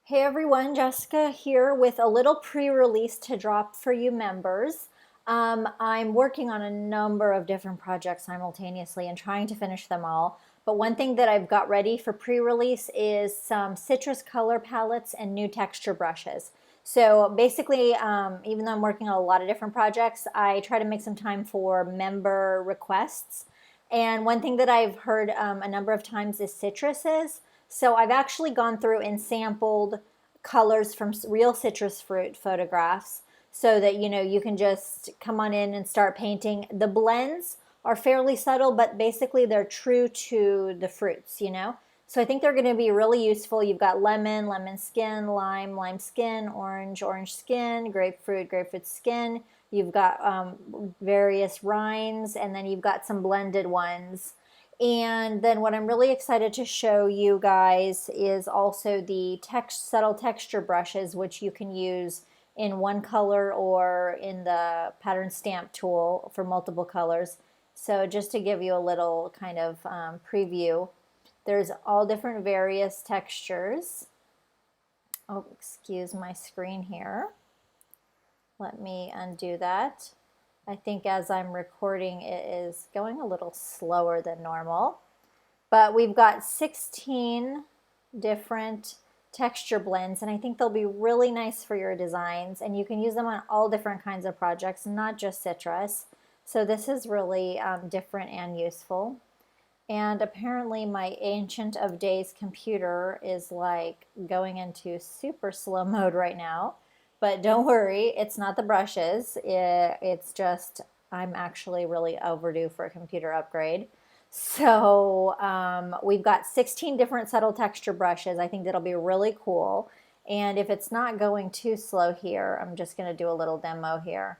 Hey everyone, Jessica here with a little pre-release to drop for you members. I'm working on a number of different projects simultaneously and trying to finish them all. But one thing that I've got ready for pre-release is some citrus color palettes and new texture brushes. So basically, even though I'm working on a lot of different projects, I try to make some time for member requests. And one thing that I've heard a number of times is citruses. So I've actually gone through and sampled colors from real citrus fruit photographs so that you can just come on in and start painting. The blends are fairly subtle, but basically they're true to the fruits. So I think they're going to be really useful. You've got lemon, lemon skin, lime, lime skin, orange, orange skin, grapefruit, grapefruit skin. You've got various rinds, and then you've got some blended ones. And then what I'm really excited to show you guys is also the subtle texture brushes, which you can use in one color or in the pattern stamp tool for multiple colors. So just to give you a little kind of preview, there's all different various textures. Oh, excuse my screen here. Let me undo that. I think as I'm recording, it is going a little slower than normal. But we've got 16 different texture blends, and I think they'll be really nice for your designs. And you can use them on all different kinds of projects, not just citrus. So this is really different and useful. And apparently my Ancient of Days computer is like going into super slow mode right now. But don't worry, it's not the brushes. It's just I'm actually really overdue for a computer upgrade. So we've got 16 different subtle texture brushes. I think that'll be really cool. And if it's not going too slow here, I'm just going to do a little demo here.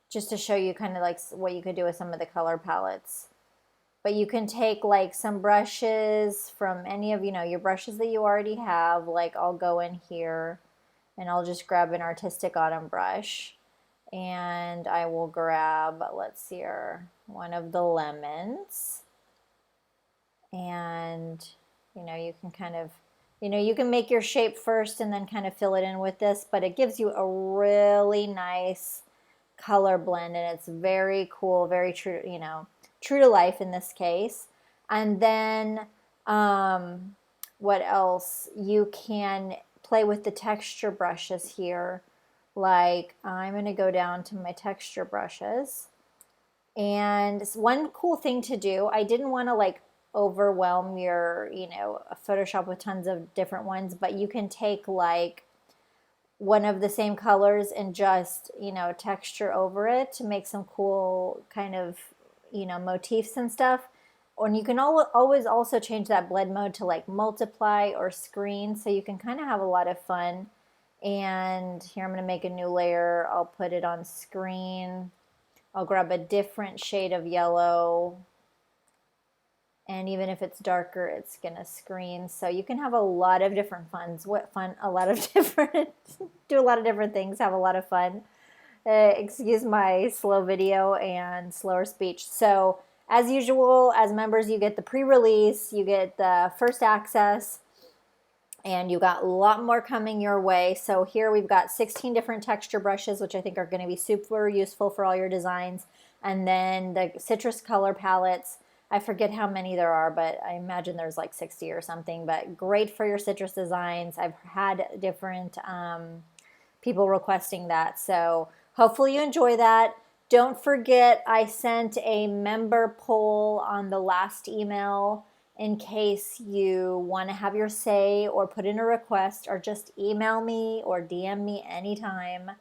Just to show you kind of like what you could do with some of the color palettes. But you can take like some brushes from any of, your brushes that you already have. Like I'll go in here and I'll just grab an artistic autumn brush. And I will grab, let's see here, one of the lemons. And, you can kind of, you can make your shape first and then kind of fill it in with this. But it gives you a really nice color blend, and it's very cool, very true, true to life in this case. And then what else? You can play with the texture brushes here. Like I'm going to go down to my texture brushes. And one cool thing to do, I didn't want to like overwhelm your, Photoshop with tons of different ones, but you can take like one of the same colors and just, texture over it to make some cool kind of, motifs and stuff. And you can always also change that blend mode to like multiply or screen, so you can kind of have a lot of fun. And here I'm going to make a new layer. I'll put it on screen. I'll grab a different shade of yellow. And even if it's darker, it's going to screen. So you can have a lot of different a lot of different, do a lot of different things, have a lot of fun. Excuse my slow video and slower speech. So as usual, as members, you get the pre-release, you get the first access, and you got a lot more coming your way. So here we've got 16 different texture brushes, which I think are going to be super useful for all your designs. And then the citrus color palettes. I forget how many there are, but I imagine there's like 60 or something, but great for your citrus designs. I've had different people requesting that. So hopefully you enjoy that. Don't forget, I sent a member poll on the last email in case you want to have your say or put in a request, or just email me or DM me anytime.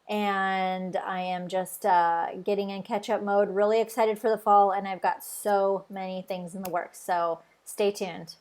And I am just getting in catch-up mode. Really excited for the fall, and I've got so many things in the works. So stay tuned.